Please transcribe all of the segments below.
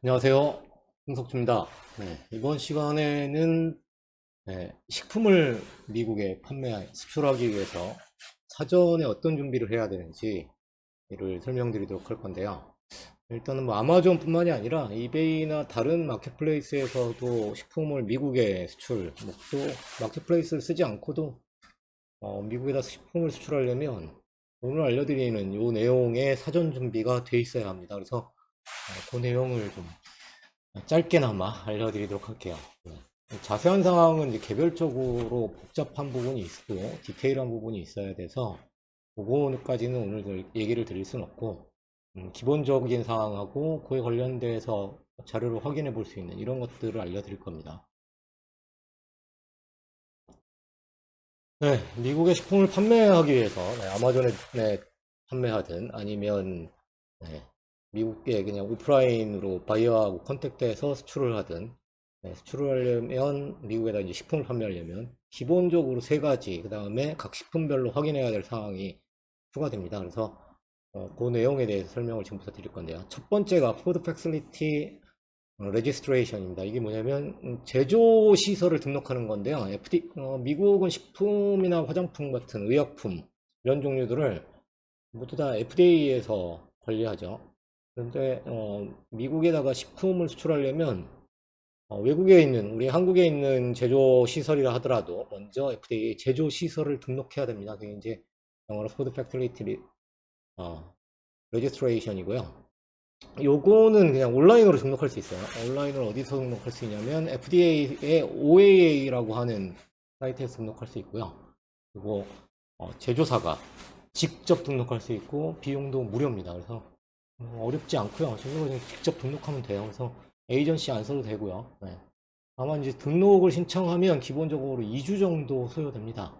안녕하세요. 홍석주입니다. 이번 시간에는 식품을 미국에 수출하기 위해서 사전에 어떤 준비를 해야 되는지를 설명드리도록 할 건데요. 일단은 뭐 아마존뿐만이 아니라 이베이나 다른 마켓플레이스에서도 식품을 미국에 또 마켓플레이스를 쓰지 않고도 미국에다 식품을 수출하려면 오늘 알려드리는 이 내용의 사전 준비가 돼 있어야 합니다. 그래서 그 내용을 좀 짧게나마 알려드리도록 할게요. 자세한 사항은 이제 개별적으로 복잡한 부분이 있고 디테일한 부분이 있어야 돼서 그거까지는 오늘 얘기를 드릴 수는 없고, 기본적인 사항하고 그에 관련돼서 자료를 확인해 볼 수 있는 이런 것들을 알려드릴 겁니다. 미국의 식품을 판매하기 위해서 아마존에 판매하든 아니면 네, 미국에 그냥 오프라인으로 바이어하고 컨택트해서 수출을 하든, 수출을 하려면 미국에다 이제 식품을 판매하려면 기본적으로 세 가지, 그 다음에 각 식품별로 확인해야 될 사항이 추가됩니다. 그래서 그 내용에 대해서 설명을 지금부터 드릴 건데요. 첫 번째가 Food Facility Registration입니다. 이게 뭐냐면 제조 시설을 등록하는 건데요. 미국은 식품이나 화장품 같은 의약품 이런 종류들을 모두 다 FDA에서 관리하죠. 그런데 미국에다가 식품을 수출하려면 외국에 있는 우리 한국에 있는 제조 시설이라 하더라도 먼저 FDA 제조 시설을 등록해야 됩니다. 그게 이제 영어로 Food Facility Registration이고요. 요거는 그냥 온라인으로 등록할 수 있어요. 온라인으로 어디서 등록할 수 있냐면 FDA의 OAA라고 하는 사이트에서 등록할 수 있고요. 그리고 제조사가 직접 등록할 수 있고 비용도 무료입니다. 그래서 어렵지 않고요. 저희가 직접 등록하면 돼요. 그래서 에이전시 안 써도 되고요. 다만 이제 등록을 신청하면 기본적으로 2주 정도 소요됩니다.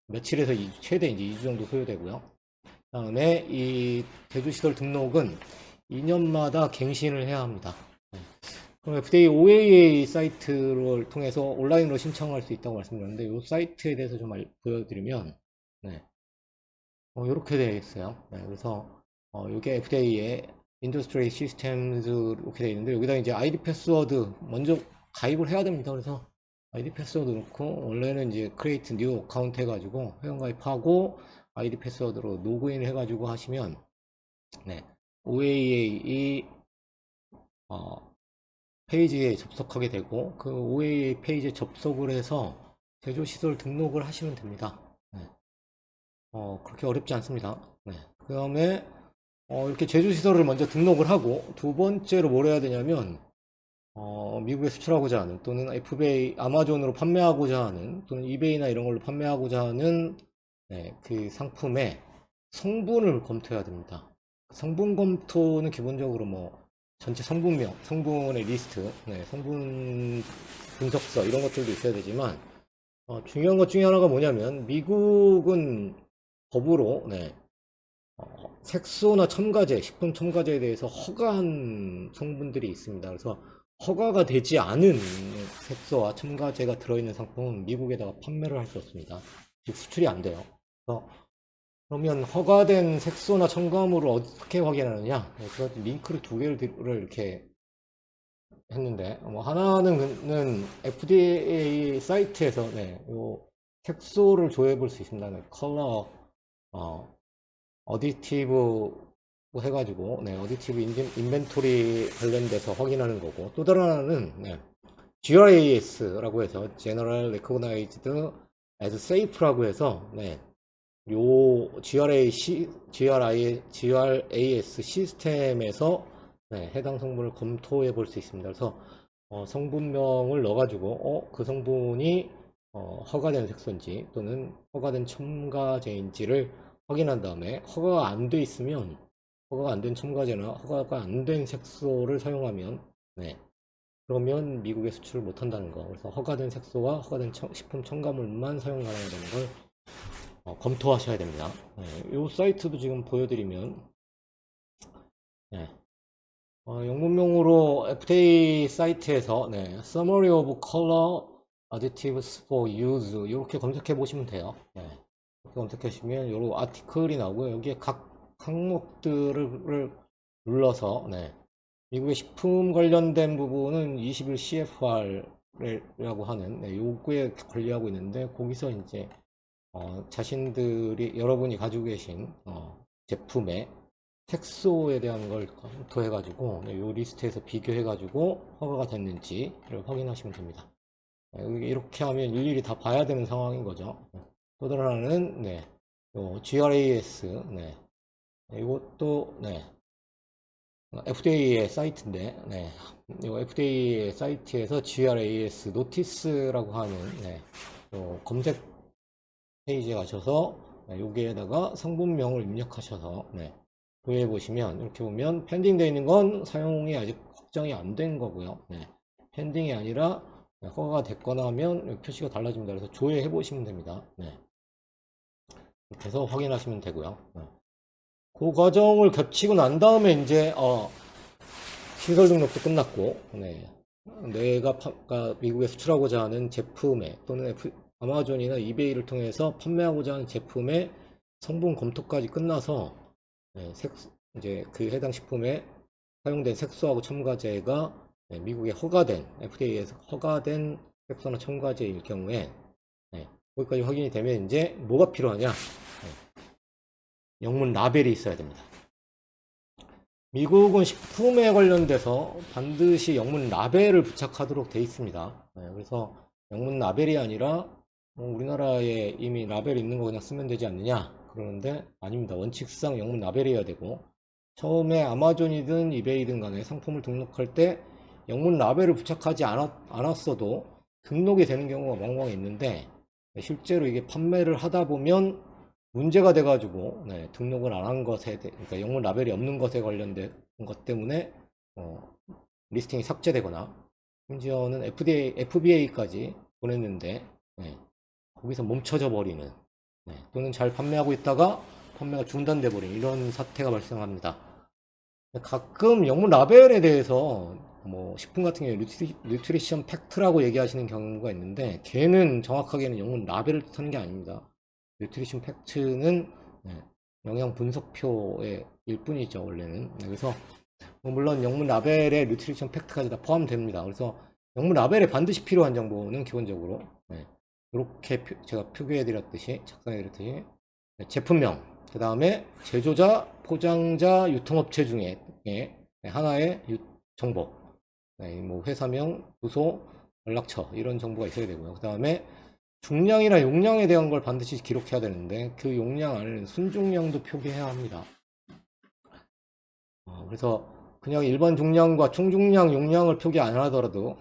며칠에서 2주, 최대 이제 2주 정도 소요되고요. 그다음에 이 제조시설 등록은 2년마다 갱신을 해야 합니다. 그럼 FDA OAA 사이트를 통해서 온라인으로 신청할 수 있다고 말씀드렸는데 이 사이트에 대해서 좀 보여드리면 이렇게 되어 있어요. 그래서 이게 FDA의 Industry Systems 이렇게 되어 있는데 여기다 이제 ID 패스워드 먼저 가입을 해야 됩니다. 그래서 ID 패스워드 넣고 원래는 이제 Create New Account 해가지고 회원 가입하고 ID 패스워드로 로그인 해가지고 하시면 OAA 페이지에 접속하게 되고 그 OAA 페이지에 접속을 해서 제조시설 등록을 하시면 됩니다. 그렇게 어렵지 않습니다. 그 다음에 이렇게 제조시설을 먼저 등록을 하고 두 번째로 뭘 해야 되냐면 미국에 수출하고자 하는 또는 FBA 아마존으로 판매하고자 하는 또는 이베이나 이런 걸로 판매하고자 하는 그 상품의 성분을 검토해야 됩니다. 성분 검토는 기본적으로 뭐 전체 성분명, 성분의 리스트, 성분 분석서 이런 것들도 있어야 되지만 중요한 것 중에 하나가 뭐냐면 미국은 법으로 색소나 첨가제, 식품 첨가제에 대해서 허가한 성분들이 있습니다. 그래서 허가가 되지 않은 색소와 첨가제가 들어있는 상품은 미국에다가 판매를 할 수 없습니다. 즉 수출이 안 돼요. 그러면 허가된 색소나 첨가물을 어떻게 확인하느냐? 그래서 링크를 두 개를 이렇게 했는데 뭐 하나는 FDA 사이트에서 요 색소를 조회해 볼 수 있습니다. 컬러 어디티브 해가지고 어디티브 인벤토리 관련돼서 확인하는 거고, 또 다른 하나는 GRAS라고 해서 General Recognized as Safe라고 해서 요 GRAS 시스템에서 해당 성분을 검토해 볼 수 있습니다. 그래서 성분명을 넣어가지고 그 성분이 허가된 색소인지 또는 허가된 첨가제인지를 확인한 다음에 허가가 안 돼 있으면 허가가 안 된 첨가제나 허가가 안 된 색소를 사용하면 그러면 미국에 수출을 못 한다는 거. 그래서 허가된 색소와 허가된 식품 첨가물만 사용 가능하다는 걸 검토하셔야 됩니다. 이 사이트도 지금 보여드리면 영문명으로 FDA 사이트에서 Summary of Color Additives for Use 이렇게 검색해 보시면 돼요. 이렇게 검색하시면 이런 아티클이 나오고요. 여기에 각 항목들을 눌러서 미국의 식품 관련된 부분은 21 CFR이라고 하는 요구에 관리하고 있는데, 거기서 이제 자신들이 여러분이 가지고 계신 제품의 색소에 대한 걸 검토해 가지고 요 리스트에서 비교해 가지고 허가가 됐는지를 확인하시면 됩니다. 이렇게 하면 일일이 다 봐야 되는 상황인 거죠. 또 다른 하나는 요 GRAS, 이것도 FDA의 사이트인데, 요 FDA의 사이트에서 GRAS 노티스라고 하는 요 검색 페이지에 가셔서 여기에다가 성분명을 입력하셔서 조회해 보시면, 이렇게 보면 펜딩 되어 있는 건 사용이 아직 확정이 안 된 거고요. 펜딩이 아니라 허가가 됐거나 하면 표시가 달라집니다. 그래서 조회해 보시면 됩니다. 이렇게 해서 확인하시면 되고요. 그 과정을 거치고 난 다음에 이제 시설 등록도 끝났고, 내가 미국에 수출하고자 하는 제품에, 또는 아마존이나 이베이를 통해서 판매하고자 하는 제품의 성분 검토까지 끝나서 이제 그 해당 식품에 사용된 색소하고 첨가제가 미국에 허가된, FDA에서 허가된 색소나 첨가제일 경우에 거기까지 확인이 되면 이제 뭐가 필요하냐? 영문 라벨이 있어야 됩니다. 미국은 식품에 관련돼서 반드시 영문 라벨을 부착하도록 되어 있습니다. 그래서 영문 라벨이 아니라 우리나라에 이미 라벨 있는 거 그냥 쓰면 되지 않느냐 그러는데, 아닙니다. 원칙상 영문 라벨이어야 되고, 처음에 아마존이든 이베이든 간에 상품을 등록할 때 영문 라벨을 부착하지 않았어도 등록이 되는 경우가 왕왕 있는데, 실제로 이게 판매를 하다 보면 문제가 돼가지고 등록을 안 한 것에 그러니까 영문 라벨이 없는 것에 관련된 것 때문에 리스팅이 삭제되거나, 심지어는 FBA까지 보냈는데 거기서 멈춰져 버리는, 또는 잘 판매하고 있다가 판매가 중단돼 버리는 이런 사태가 발생합니다. 가끔 영문 라벨에 대해서 식품 같은 경우에 뉴트리션 팩트라고 얘기하시는 경우가 있는데, 걔는 정확하게는 영문 라벨을 뜻하는 게 아닙니다. 뉴트리션 팩트는 영양 분석표의 일뿐이죠, 원래는. 그래서 물론 영문 라벨에 뉴트리션 팩트까지 다 포함됩니다. 그래서 영문 라벨에 반드시 필요한 정보는 기본적으로 이렇게 제가 표기해 드렸듯이, 작성해 드렸듯이 제품명, 그 다음에 제조자, 포장자, 유통업체 중에 하나의 정보, 뭐 회사명, 주소, 연락처 이런 정보가 있어야 되고요. 그 다음에 중량이나 용량에 대한 걸 반드시 기록해야 되는데, 그 용량 안에는 순중량도 표기해야 합니다. 그래서 그냥 일반 중량과 총중량, 용량을 표기 안 하더라도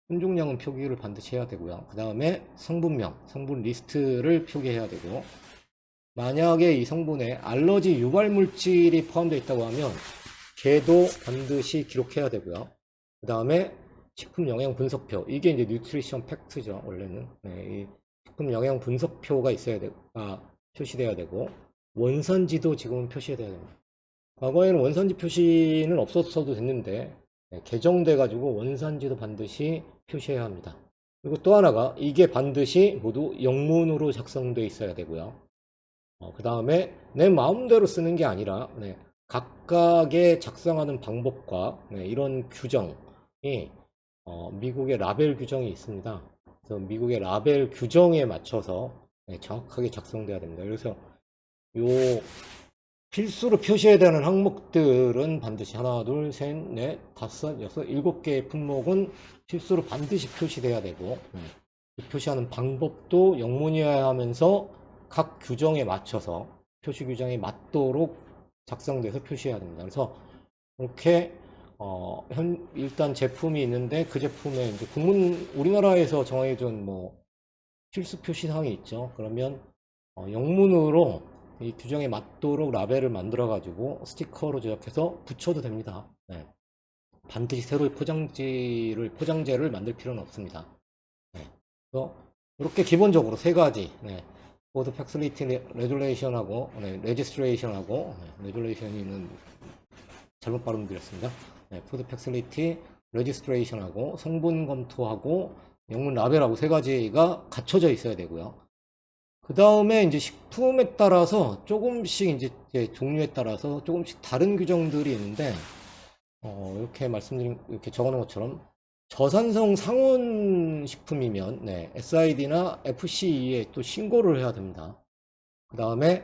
순중량은 표기를 반드시 해야 되고요. 그 다음에 성분명, 성분 리스트를 표기해야 되고, 만약에 이 성분에 알러지 유발 물질이 포함되어 있다고 하면 걔도 반드시 기록해야 되고요. 그 다음에 식품 영양 분석표, 이게 이제 뉴트리션 팩트죠, 원래는. 이 식품 영양 분석표가 표시돼야 되고, 원산지도 지금은 표시해야 됩니다. 과거에는 원산지 표시는 없었어도 됐는데 개정돼 가지고 원산지도 반드시 표시해야 합니다. 그리고 또 하나가, 이게 반드시 모두 영문으로 작성되어 있어야 되고요. 그 다음에 내 마음대로 쓰는 게 아니라 각각의 작성하는 방법과 이런 규정이 미국의 라벨 규정이 있습니다. 그래서 미국의 라벨 규정에 맞춰서 정확하게 작성돼야 됩니다. 그래서 요 필수로 표시해야 되는 항목들은 반드시 하나, 둘, 셋, 넷, 다섯, 여섯, 일곱 개의 품목은 필수로 반드시 표시돼야 되고, 표시하는 방법도 영문이어야 하면서 각 규정에 맞춰서 표시 규정에 맞도록 작성돼서 표시해야 됩니다. 그래서 이렇게 일단 제품이 있는데, 그 제품에 이제 우리나라에서 정해준 필수 표시사항이 있죠. 그러면 영문으로 이 규정에 맞도록 라벨을 만들어 가지고 스티커로 제작해서 붙여도 됩니다. 반드시 새로운 포장재를 만들 필요는 없습니다. 그래서 이렇게 기본적으로 세 가지, 푸드 패시리티 레귤레이션하고 레지스트레이션하고, 레귤레이션은 잘못 발음드렸습니다. 푸드 패시리티 레지스트레이션하고 성분 검토하고 영문 라벨하고 세 가지가 갖춰져 있어야 되고요. 그 다음에 이제 식품에 따라서 조금씩 이제 종류에 따라서 조금씩 다른 규정들이 있는데, 이렇게 이렇게 적어 놓은 것처럼 저산성 상온 식품이면 SID나 FCE에 또 신고를 해야 됩니다. 그 다음에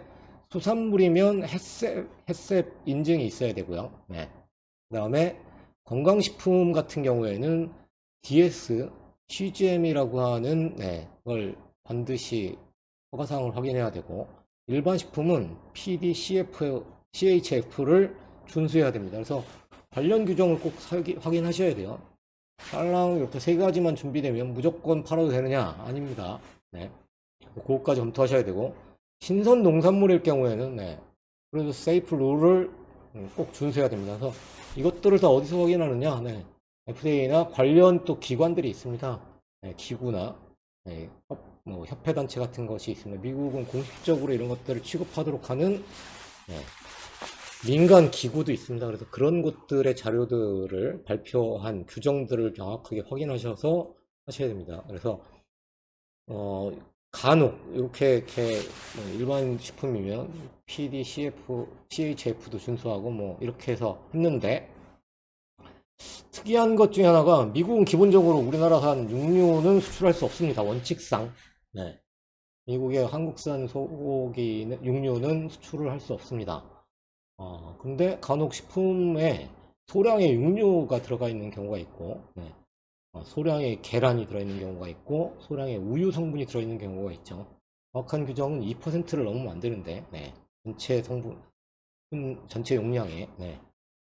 수산물이면 햇셉 인증이 있어야 되고요. 그 다음에 건강식품 같은 경우에는 DS, CGM이라고 하는 걸 반드시 허가사항을 확인해야 되고, 일반 식품은 PD, CHF를 준수해야 됩니다. 그래서 관련 규정을 꼭 확인하셔야 돼요. 딸랑 이렇게 세 가지만 준비되면 무조건 팔아도 되느냐? 아닙니다. 그것까지 검토하셔야 되고, 신선 농산물일 경우에는 그래도 세이프 룰을 꼭 준수해야 됩니다. 그래서 이것들을 다 어디서 확인하느냐? FDA나 관련 또 기관들이 있습니다. 기구나 협회단체 같은 것이 있습니다. 미국은 공식적으로 이런 것들을 취급하도록 하는 민간 기구도 있습니다. 그래서 그런 곳들의 자료들을 발표한 규정들을 정확하게 확인하셔서 하셔야 됩니다. 그래서 간혹 이렇게 일반 식품이면 PD, CHF도 준수하고 뭐 이렇게 해서 했는데, 특이한 것 중에 하나가 미국은 기본적으로 우리나라산 육류는 수출할 수 없습니다. 원칙상. 미국의 한국산 소고기 육류는 수출을 할 수 없습니다. 근데 간혹 식품에 소량의 육류가 들어가 있는 경우가 있고, 소량의 계란이 들어있는 경우가 있고, 소량의 우유 성분이 들어있는 경우가 있죠. 정확한 규정은 2%를 넘으면 안 되는데, 전체 성분, 전체 용량에,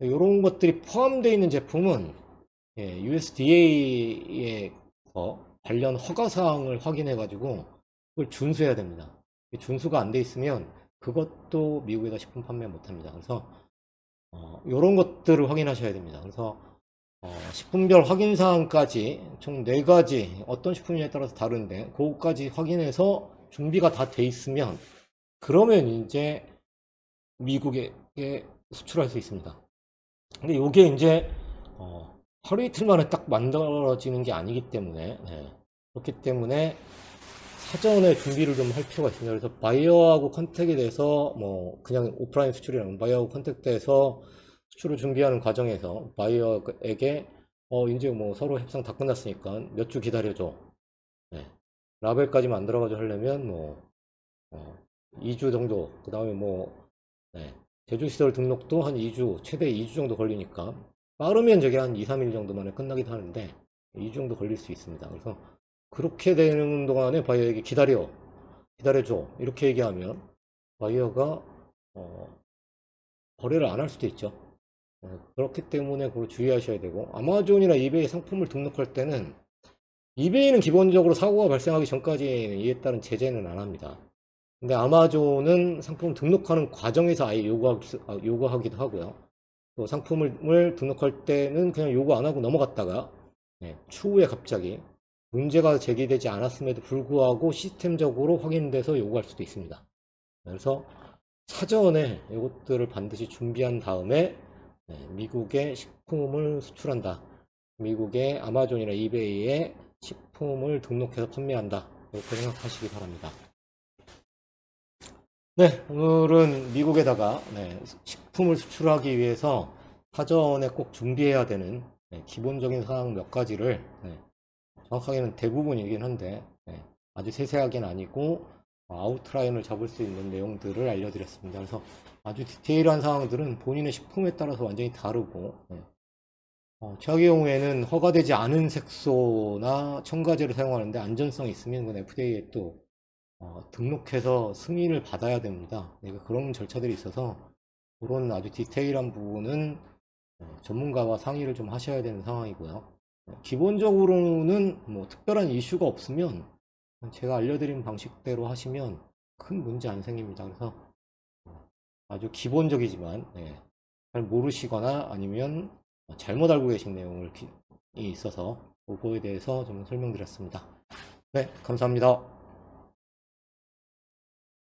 이런 것들이 포함되어 있는 제품은 USDA에서 관련 허가사항을 확인해가지고 그걸 준수해야 됩니다. 준수가 안 돼 있으면 그것도 미국에서 식품 판매 못합니다. 그래서 이런 것들을 확인하셔야 됩니다. 그래서 식품별 확인사항까지 총 4가지, 어떤 식품에 따라서 다른데 그것까지 확인해서 준비가 다 돼 있으면, 그러면 이제 미국에 수출할 수 있습니다. 근데 이게 이제 하루 이틀 만에 딱 만들어지는 게 아니기 때문에, 그렇기 때문에 사전에 준비를 좀 할 필요가 있습니다. 그래서 바이어하고 컨택이 돼서 뭐 그냥 오프라인 수출이랑 바이어하고 컨택돼서 수출을 준비하는 과정에서 바이어에게 이제 뭐 서로 협상 다 끝났으니까 몇 주 기다려줘. 라벨까지 만들어가지고 하려면 뭐 2주 정도, 그 다음에 뭐 제조시설 등록도 한 2주, 최대 2주 정도 걸리니까, 빠르면 저게 한 2, 3일 정도 만에 끝나기도 하는데 2주 정도 걸릴 수 있습니다. 그래서 그렇게 되는 동안에 바이어에게 기다려줘 이렇게 얘기하면 바이어가 거래를 안 할 수도 있죠. 그렇기 때문에 그걸 주의하셔야 되고, 아마존이나 이베이 상품을 등록할 때는, 이베이는 기본적으로 사고가 발생하기 전까지는 이에 따른 제재는 안 합니다. 근데 아마존은 상품 등록하는 과정에서 아예 요구하기도 하고요. 또 상품을 등록할 때는 그냥 요구 안 하고 넘어갔다가 추후에 갑자기 문제가 제기되지 않았음에도 불구하고 시스템적으로 확인돼서 요구할 수도 있습니다. 그래서 사전에 이것들을 반드시 준비한 다음에 미국에 식품을 수출한다, 미국의 아마존이나 이베이에 식품을 등록해서 판매한다, 이렇게 생각하시기 바랍니다. 오늘은 미국에다가 식품을 수출하기 위해서 사전에 꼭 준비해야 되는 기본적인 사항 몇 가지를, 정확하게는 대부분이긴 한데 아주 세세하게는 아니고 아웃라인을 잡을 수 있는 내용들을 알려드렸습니다. 그래서 아주 디테일한 사항들은 본인의 식품에 따라서 완전히 다르고, 최악의 경우에는 허가되지 않은 색소나 첨가제를 사용하는데 안전성이 있으면 그건 FDA에 또 등록해서 승인을 받아야 됩니다. 그런 절차들이 있어서 그런 아주 디테일한 부분은 전문가와 상의를 좀 하셔야 되는 상황이고요. 기본적으로는 뭐 특별한 이슈가 없으면 제가 알려드린 방식대로 하시면 큰 문제 안 생깁니다. 그래서 아주 기본적이지만 잘 모르시거나 아니면 잘못 알고 계신 내용이 있어서 그거에 대해서 좀 설명드렸습니다. 감사합니다.